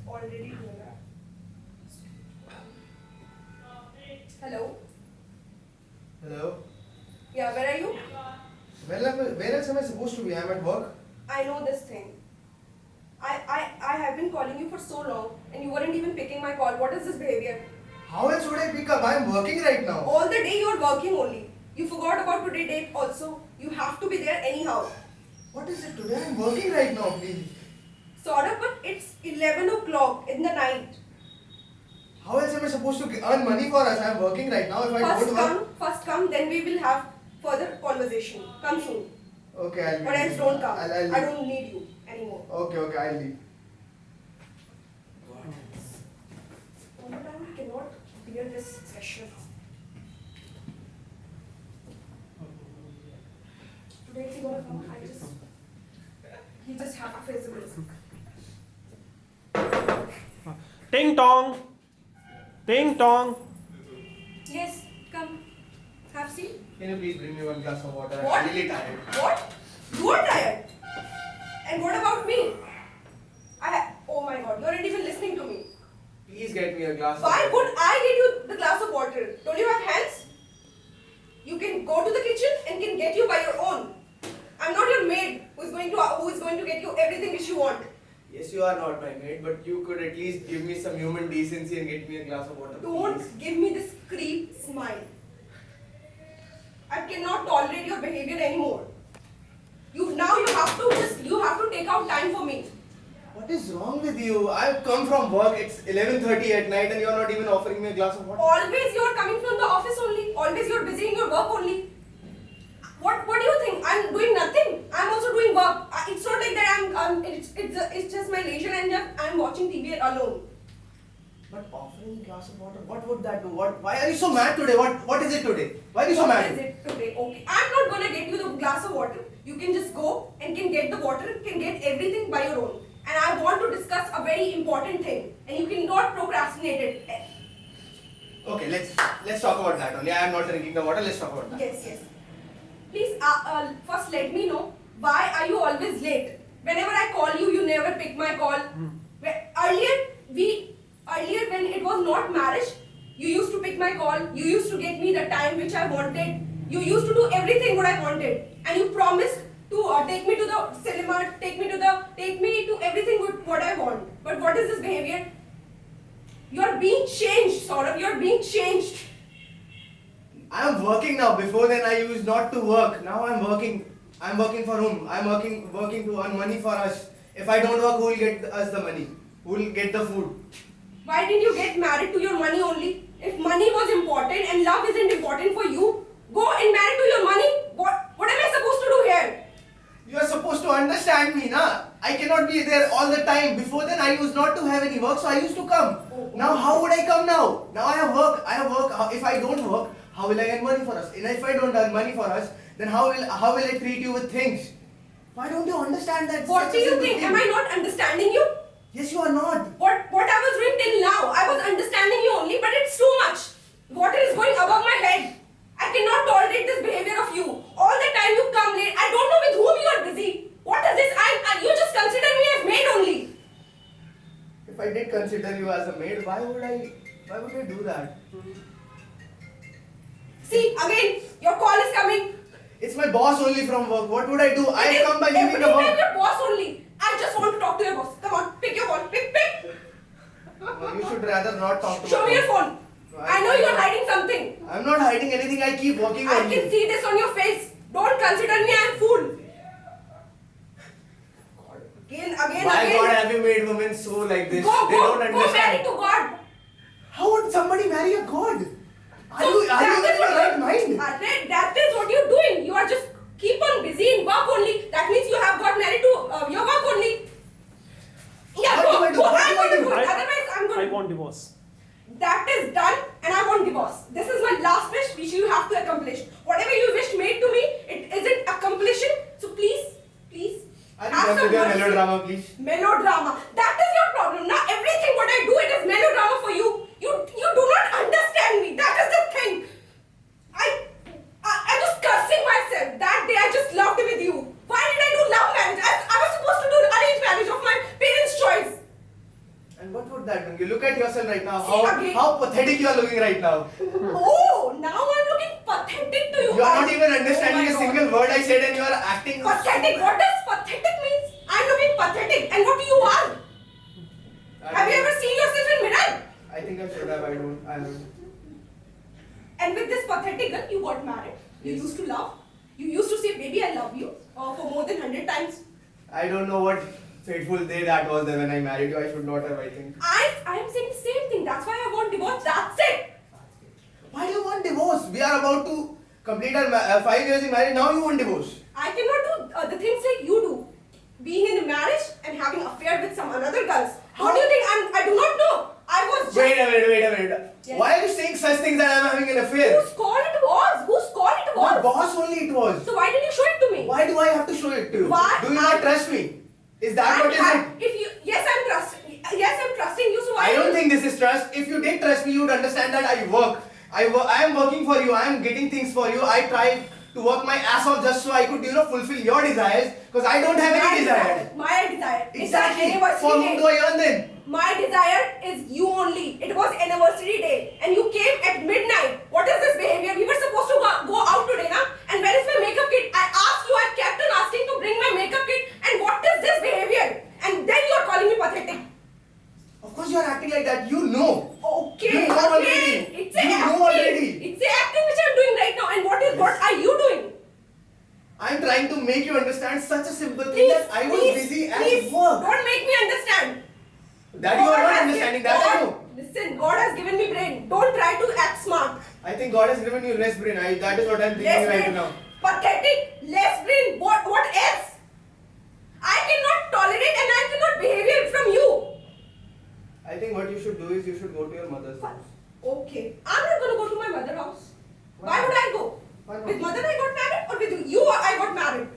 already doing that. Hello? Hello? Yeah, where are you? Where else am I supposed to be? I'm at work. I know this thing. I have been calling you for so long and you weren't even picking my call. What is this behavior? How else would I pick up? I'm working right now. All the day you're working only. You forgot about today's date also. You have to be there anyhow. What is it today? I'm working right now, please. Sort of, but it's 11 o'clock in the night. How else am I supposed to earn money for us? I'm working right now. If I don't work... First come, then we will have further conversation. Come soon. Okay, I'll leave. Or else don't come. I'll I don't need you anymore. Okay, I'll leave. All the time I cannot bear this pressure. Today if he's gonna come, he just have to face the risk. Ting tong. Ting tong. Yes, come. Have seat. Can you please bring me one glass of water? What? I'm really tired. What? You are tired. And what about me? Oh my god, you aren't even listening to me. Please get me a glass Why of water. would I get you the glass of water? Don't you have hands? You can go to the kitchen and can get you by your own. I'm not your maid who is going to get you everything which you want. Yes, you are not my maid, but you could at least give me some human decency and get me a glass of water. Don't please. give me this creep smile. I cannot tolerate your behavior anymore. You have to take out time for me. What is wrong with you? I've come from work. It's 11:30 at night and you're not even offering me a glass of water. Always you're coming from the office only. Always you're busy in your work only. What do you think? I'm doing nothing. I'm also doing work. It's not like that it's just my leisure and I'm watching TV alone. But offering a glass of water, what would that do? Why are you so mad today? What is it today? Why are you so mad? What is it today? Okay. I'm not gonna get you the glass of water. You can just go and can get the water, can get everything by your own. And I want to discuss a very important thing. And you cannot procrastinate it. Okay, let's talk about that only. I am not drinking the water. Let's talk about that. Yes. Please, first let me know, why are you always late? Whenever I call you, you never pick my call. Earlier when it was not marriage, you used to pick my call, you used to get me the time which I wanted, you used to do everything what I wanted, and you promised to take me to the cinema, take me to everything what I want. But what is this behavior? You are being changed, Saurabh, you are being changed. I am working now. Before then I used not to work. Now I'm working. I'm working for whom? I'm working to earn money for us. If I don't work, who will get us the money? Who will get the food? Why didn't you get married to your money only? If money was important and love isn't important for you, go and marry to your money. What am I supposed to do here? You are supposed to understand me, na? I cannot be there all the time. Before then I used not to have any work, so I used to come. Now how would I come now? Now I have work. If I don't work, how will I earn money for us? And if I don't earn money for us, then how will I treat you with things? Why don't you understand that? What do you think? Am I not understanding you? Yes, you are not. What I was doing till now, I was understanding you only, but it's too much. Water is going above my head. I cannot tolerate this behavior of you. All the time you come late. I don't know with whom you are busy. What is this? You just consider me as maid only. If I did consider you as a maid, why would I do that? See, again, your call is coming. It's my boss only from work. What would I do? I come by leaving the Every time work. your boss only. I just want to talk to your boss. Come on, pick your phone. Pick. You should rather not talk to Show me your phone. I know you are hiding something. I'm not hiding anything. I keep working I on can you. see this on your face. Don't consider me a fool. Again. Why God have you made women so like this? Go They don't marry understand. to God. How would somebody marry a God? Are you in your right mind? That is what you're doing. You are just keep on busy in work only. That means you have got married to your work only. Yeah, What do go. I do? I'm What do I going to do? do it. Otherwise, I'm going I to. want divorce. That is done, and I want divorce. This is my last wish, which you have to accomplish. Whatever you wish made to me, it isn't accomplishing. So please. Are you have done some with your mercy. melodrama, please? Melodrama. That is your problem. Now everything what I do, it is melodrama for you. You do not understand me. That is the thing. I just cursing myself. That day I just loved with you. Why did I do love marriage? I was supposed to do arranged marriage of my parents' choice. And what You look at yourself right now. See, again. How pathetic you are looking right now. Oh, now I'm looking pathetic to you. You are not even understanding Oh a my single God. word I said, and you are acting. Pathetic? What does pathetic means? I'm looking pathetic. And what do you want? Have you ever seen yourself in mirror? I think I should have. I don't. And with this pathetic girl, you got married. You Yes. used to love. You used to say, baby, I love you for more than 100 times. I don't know what fateful day that was when I married you. I should not have. I think. I am saying the same thing. That's why I want divorce. That's it. Why do you want divorce? We are about to complete our 5 years in marriage. Now you want divorce. I cannot do the things like you do. Being in a marriage and having affair with some another girls. What do you think? I do not know. I was just. Wait a minute. Yes. Why are you saying such things that I am having an affair? Whose call it was? Whose call it My was? boss only it was. So why did you show it to me? Why do I have to show it to you? Why? Do you not trust me? Is that what is it? If you yes, I'm trusting. Yes, I'm trusting you. So why? I don't think this is trust. If you did trust me, you would understand that I work. I am working for you. I am getting things for you. I try to work my ass off just so I could, fulfill your desires. Because I don't have any desire. My desire. It's Exactly. an anniversary For whom day. do I earn then? My desire is you only. It was anniversary day and you came at midnight. What is this behavior? We were supposed to go out today, na? And where is my makeup kit? I asked you, I kept on asking to bring my makeup kit. And what is this behavior? And then you are calling me pathetic. Of course you are acting like that. You know. Okay. You know already. Okay. It's a You acting. know already. It's a acting which I'm doing right now. And what are you doing? I am trying to make you understand such a simple thing Please, that I was please, busy at please, work. Don't make me understand. That you are God not has understanding. given- That I God- know. Listen, God has given me brain. Don't try to act smart. I think God has given you less brain. That is what I am thinking Less right brain. now. Pathetic. Less brain. What else? I cannot tolerate and I cannot behavior from you. I think what you should do is you should go to your mother's house. Okay. I'm not gonna go to my mother's house. Why would I go? Why not? With mother I got married or with you I got married?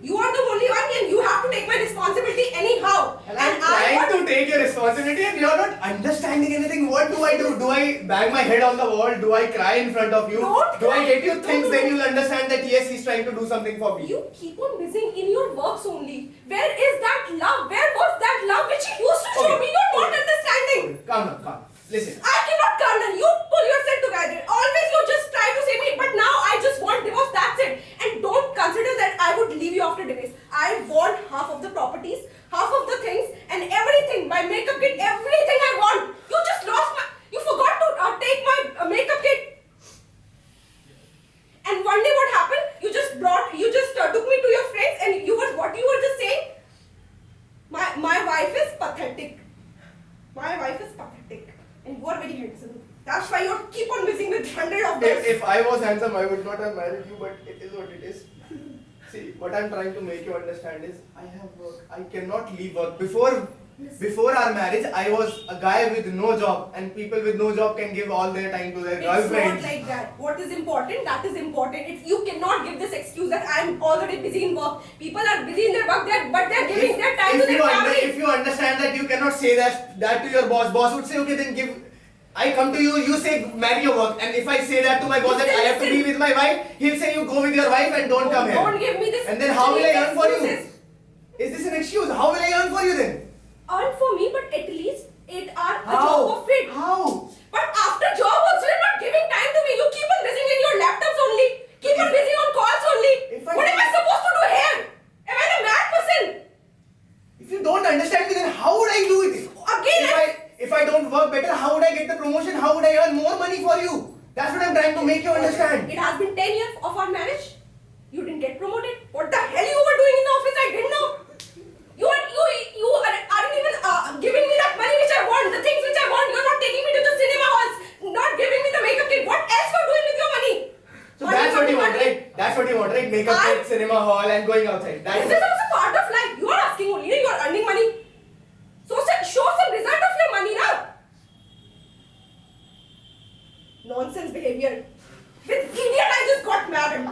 You are the only one and you have to take my responsibility anyhow. And I'm trying to take your responsibility and you're not understanding anything. What do I do? Do I bang my head on the wall? Do I cry in front of you? Don't Do I cry. get you No, things? no, Then no. you'll understand that yes, he's trying to do something for me. You keep on missing in your works only. Where is that love? Where was that love which you used to show Okay. me? You're not understanding. Calm down. Listen. I cannot Karnan. You pull yourself together. Always you just try to say me, but now I just want divorce. That's it. And don't consider that I would leave you after divorce. I want half of the properties, half of the things, and everything. My makeup kit, everything I want. You just lost my. You forgot to take my makeup kit. And one day what happened? You just took me to your friends, and what you were just saying. My wife is pathetic. My wife is pathetic. And you are very handsome. That's why you keep on missing with 100 of them. If I was handsome, I would not have married you, but it is what it is. See, what I'm trying to make you understand is I have work. I cannot leave work. Before our marriage, I was a guy with no job, and people with no job can give all their time to their It's not girlfriends. like that. What is important, that is important. You cannot give this excuse that I'm already busy in work. People are busy in their work, but they're giving their time to their family. If you understand that you cannot say that to your boss would say, okay, then give. I come to you, you say marry your work, and if I say that to my boss that I have to be with my wife, he'll say you go with your wife and don't come here. Don't give me this. And then how will I earn for you? excuses. Is this an excuse? How will I earn for you then? Earn for me, but at least 8 hours a How? job of it. How? But after job also, you're not giving time to me. You keep on busy in your laptops only. Keep on busy on calls only. What am I supposed to do here? Am I a mad person? If you don't understand me, then how would I do it? Again, If I don't work better, how would I get the promotion? How would I earn more money for you? That's what I'm trying to make you understand. It has been 10 years of our marriage. You didn't get promoted. What the hell you were doing in the office? I didn't know. You aren't even giving me that money which I want, the things which I want. You're not taking me to the cinema halls, not giving me the makeup kit. What else you're doing with your money? So Money, that's what money, you want, money. right? That's what you want, right? Makeup kit, cinema hall, and going outside. That's This is also part of life. You are asking only, you are earning money. So show some result of your money now. Nonsense behavior. With idiot I just got married.